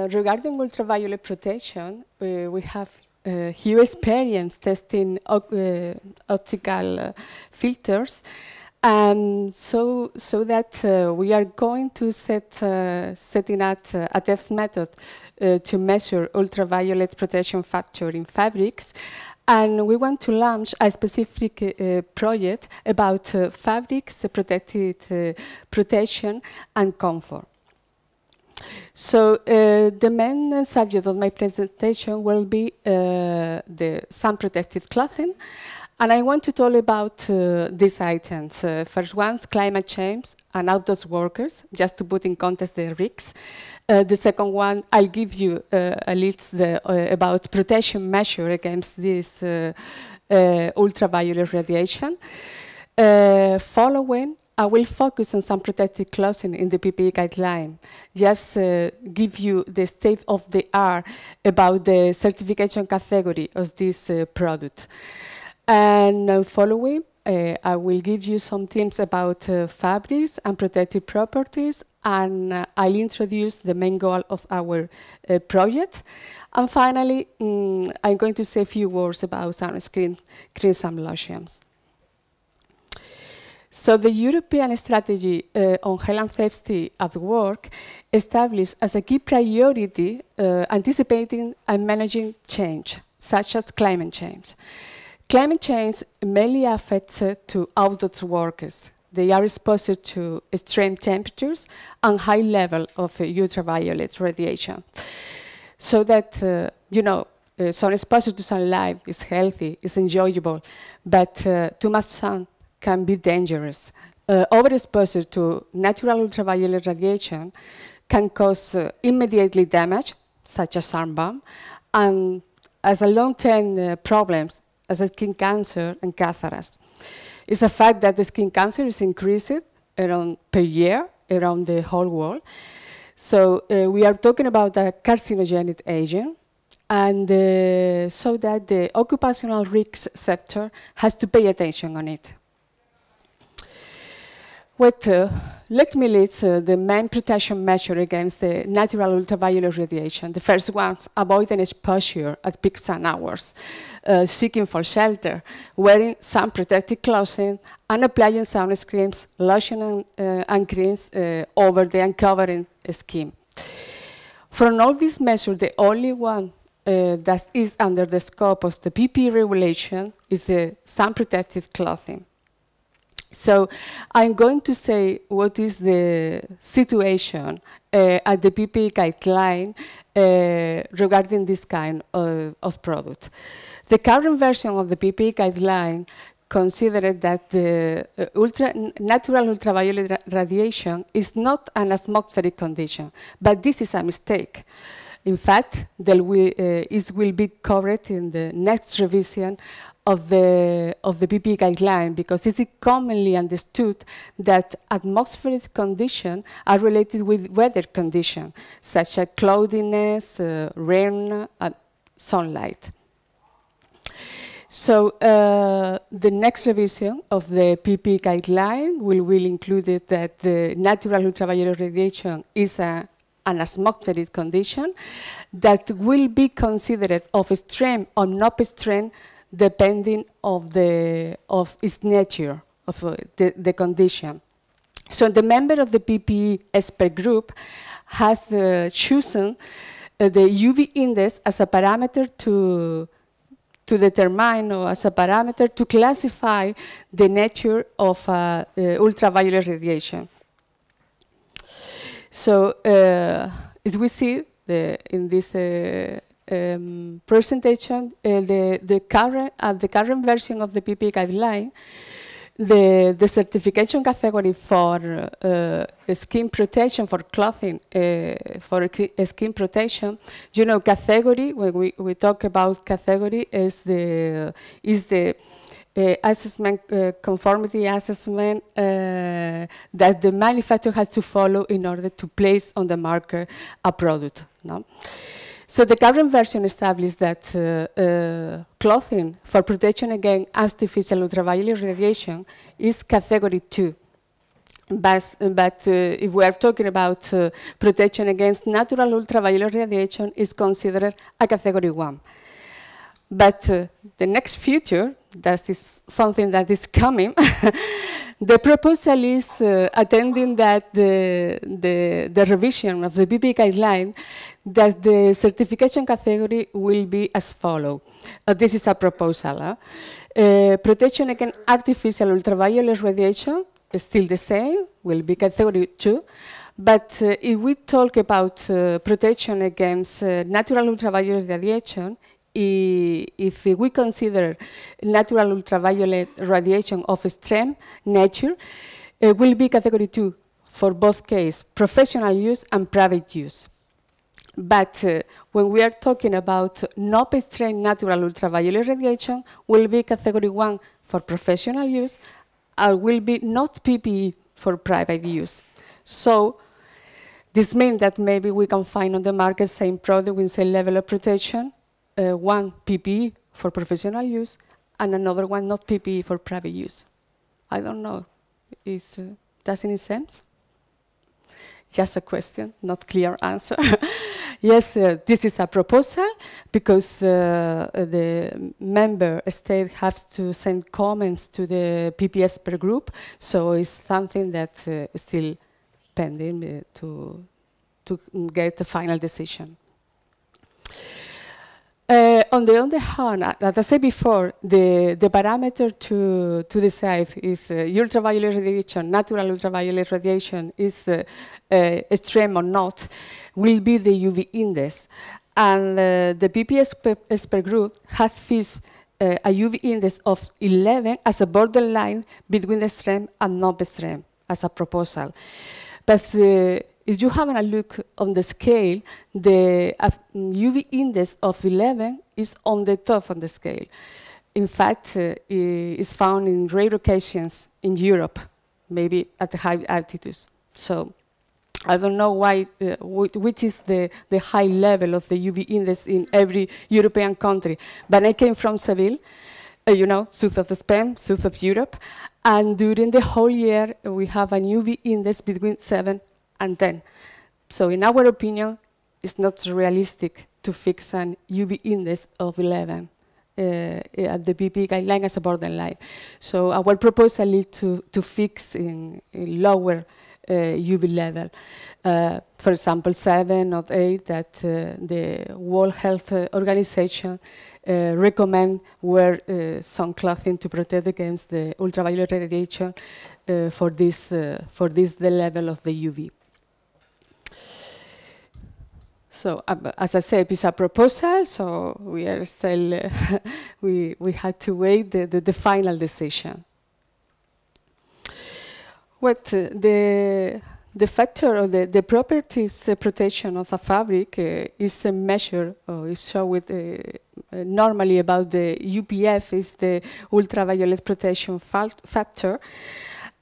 Regarding ultraviolet protection, we have huge experience testing optical filters, so that we are going to setting up a test method to measure ultraviolet protection factor in fabrics. And we want to launch a specific project about fabrics, protected protection, and comfort. So the main subject of my presentation will be the sun-protected clothing. And I want to talk about these items. First one's climate change and outdoors workers, just to put in context the risks. The second one, I'll give you a list about protection measure against this ultraviolet radiation. Following, I will focus on some protective clothing in the PPE guideline. Just give you the state of the art about the certification category of this product. And following, I will give you some tips about fabrics and protective properties, and I'll introduce the main goal of our project. And finally, I'm going to say a few words about sunscreen, creams and lotions. So the European strategy on health and safety at work established as a key priority anticipating and managing change, such as climate change. Climate change mainly affects to outdoor workers. They are exposed to extreme temperatures and high level of ultraviolet radiation. So that, sun exposure to sunlight is healthy, is enjoyable, but too much sun can be dangerous. Overexposure to natural ultraviolet radiation can cause immediately damage, such as sunburn, and as a long-term problems, as skin cancer and cataracts. It's a fact that the skin cancer is increasing around per year around the whole world. So we are talking about a carcinogenic agent, and so that the occupational risk sector has to pay attention on it. Let me list the main protection measure against the natural ultraviolet radiation. The first one, avoiding exposure at peak sun hours, seeking for shelter, wearing sun protective clothing, and applying sunscreens, lotion and creams over the uncovering skin. From all these measures, the only one that is under the scope of the PPE regulation is the sun protective clothing. So I'm going to say what is the situation at the PPE guideline regarding this kind of product. The current version of the PPE guideline considered that the natural ultraviolet radiation is not an atmospheric condition, but this is a mistake. In fact, it will be covered in the next revision of the PPE guideline, because it is commonly understood that atmospheric conditions are related with weather conditions, such as cloudiness, rain, and sunlight. So the next revision of the PPE guideline will include that the natural ultraviolet radiation is an atmospheric condition that will be considered of extreme or not extreme depending of its nature, of the condition. So the member of the PPE expert group has chosen the UV index as a parameter to determine, or as a parameter to classify the nature of ultraviolet radiation. So as we see in this presentation, the current version of the PPE guideline, the certification category for skin protection, for clothing, for skin protection, category, when we talk about category, is the assessment, conformity assessment that the manufacturer has to follow in order to place on the market a product. No? So the current version established that clothing for protection against artificial ultraviolet radiation is category 2. But if we are talking about protection against natural ultraviolet radiation, is considered a category 1. But the next future, that is something that is coming, the proposal is attending that the revision of the BP guideline, that the certification category will be as follows. This is a proposal. Protection against artificial ultraviolet radiation is still the same, will be category 2. But if we talk about protection against natural ultraviolet radiation, if we consider natural ultraviolet radiation of extreme nature, it will be category 2 for both cases, professional use and private use. But when we are talking about non-extreme natural ultraviolet radiation, will be category 1 for professional use, and will be not PPE for private use. So this means that maybe we can find on the market same product with same level of protection, one PPE for professional use, and another one not PPE for private use. I don't know. Does it make sense? Just a question, not clear answer. Yes, this is a proposal because the member state has to send comments to the PPS per group, so it's something that is still pending to get the final decision. On the other hand, as I said before, the parameter to decide is ultraviolet radiation, natural ultraviolet radiation is extreme or not, will be the UV index. And the PPS per group has fixed a UV index of 11 as a borderline between extreme and non-extreme, as a proposal. But if you have a look on the scale, the UV index of 11 is on the top of the scale. In fact, it's found in rare occasions in Europe, maybe at the high altitudes. So I don't know why, which is the high level of the UV index in every European country. But I came from Seville, you know, south of Spain, south of Europe. And during the whole year, we have an UV index between 7 and 10. So in our opinion, it's not realistic to fix an UV index of 11 at the BP guideline as a borderline. So our proposal is to fix in lower UV level. For example, 7 or 8 that the World Health Organization recommend wear some clothing to protect against the ultraviolet radiation for this the level of the UV. So as I said, it's a proposal, so we are still we had to wait the final decision. What the factor or the properties protection of a fabric is a measure, or is shown normally about the UPF, is the ultraviolet protection factor,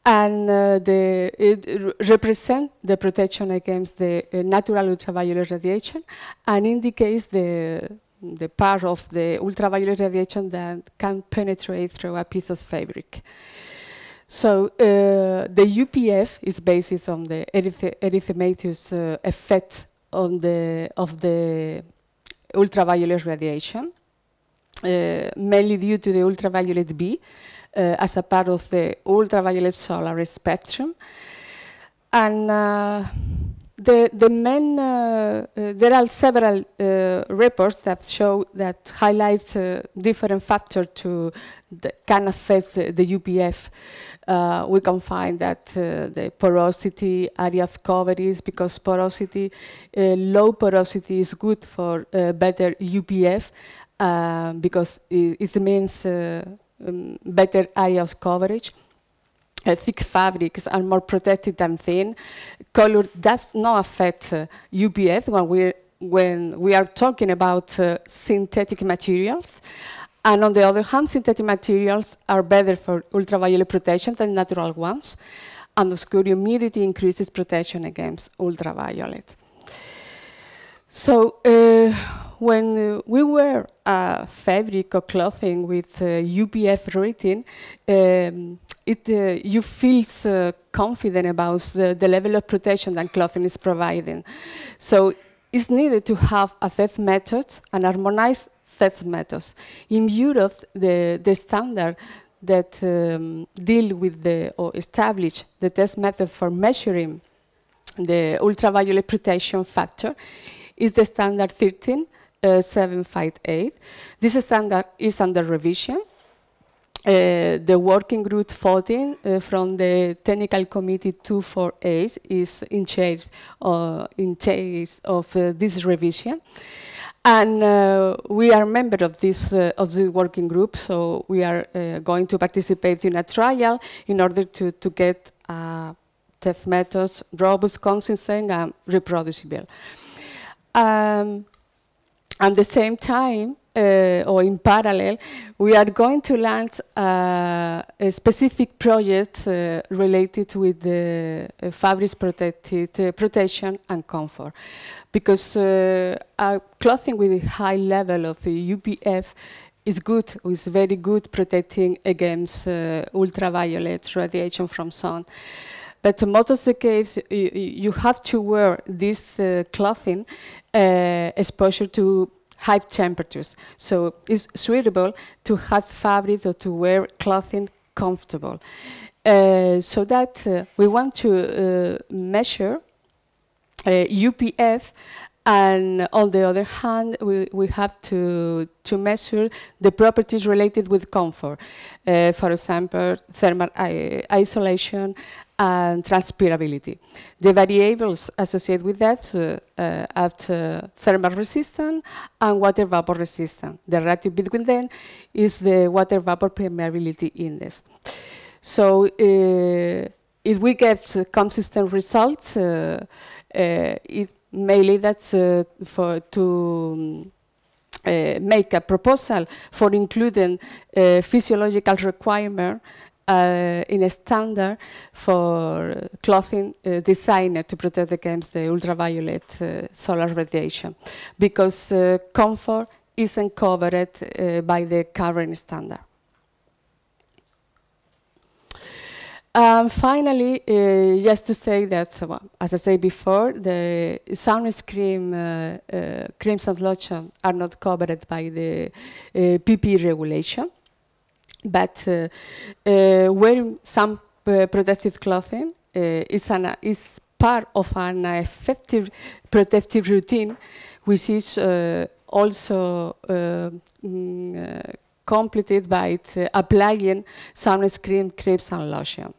and it represents the protection against the natural ultraviolet radiation, and indicates the part of the ultraviolet radiation that can penetrate through a piece of fabric. So the UPF is based on the erythematous effect of the ultraviolet radiation, mainly due to the ultraviolet B as a part of the ultraviolet solar spectrum. And the main, there are several reports that show that highlight different factors that can affect the UPF. We can find that the porosity, area of coverage, because porosity, low porosity is good for better UPF because it means better area of coverage. Thick fabrics are more protected than thin. Color does not affect UPF when we are talking about synthetic materials. And on the other hand, synthetic materials are better for ultraviolet protection than natural ones. And obscure humidity increases protection against ultraviolet. So when we wear fabric or clothing with UPF rating, you feel confident about the level of protection that clothing is providing. So it's needed to have a test method and harmonized test methods. In Europe, the standard that deal with or establish the test method for measuring the ultraviolet protection factor is the standard 13758. This standard is under revision. The working group voting from the technical committee 248 is in charge of this revision. And we are members of this working group, so we are going to participate in a trial in order to get test methods robust, consistent, and reproducible. At the same time, or in parallel, we are going to launch a specific project related with the fabrics protection and comfort. Because clothing with a high level of UPF is good, is very good protecting against ultraviolet radiation from sun. But most of the case, you have to wear this clothing exposure to high temperatures. So it's suitable to have fabric or to wear clothing comfortable. So that we want to measure UPF, and on the other hand, we have to measure the properties related with comfort. For example, thermal isolation and transpirability. The variables associated with that are thermal resistance and water vapor resistance. The ratio between them is the water vapor permeability index. So if we get consistent results, it mainly that's to make a proposal for including physiological requirement in a standard for clothing designed to protect against the ultraviolet solar radiation, because comfort isn't covered by the current standard. Finally, just to say that, well, as I said before, the sunscreen creams and lotion are not covered by the PP regulation. But wearing some protective clothing is part of an effective protective routine, which is also completed by applying sunscreen, creams, and lotion.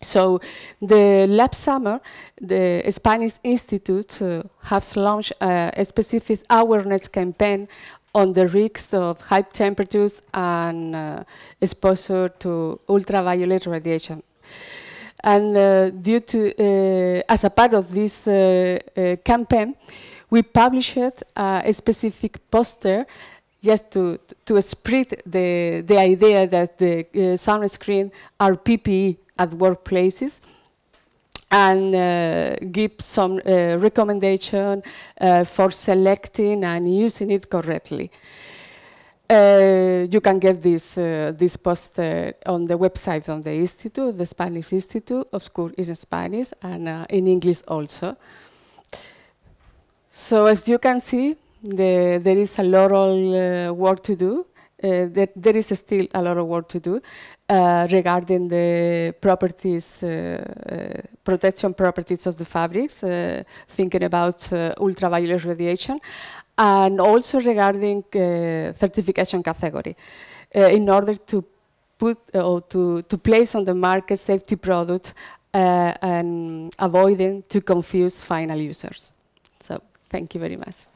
So last summer, the Spanish Institute has launched a specific awareness campaign on the risks of high temperatures and exposure to ultraviolet radiation. And as a part of this campaign, we published a specific poster just to spread the idea that the sunscreen are PPE at workplaces, and give some recommendation for selecting and using it correctly. You can get this poster on the website of the Institute, the Spanish Institute. Of course, is in Spanish and in English also. So as you can see, there is a lot of work to do. There is still a lot of work to do regarding the properties, protection properties of the fabrics, thinking about ultraviolet radiation, and also regarding certification category, in order to put or to place on the market safety products and avoiding to confuse final users. So thank you very much.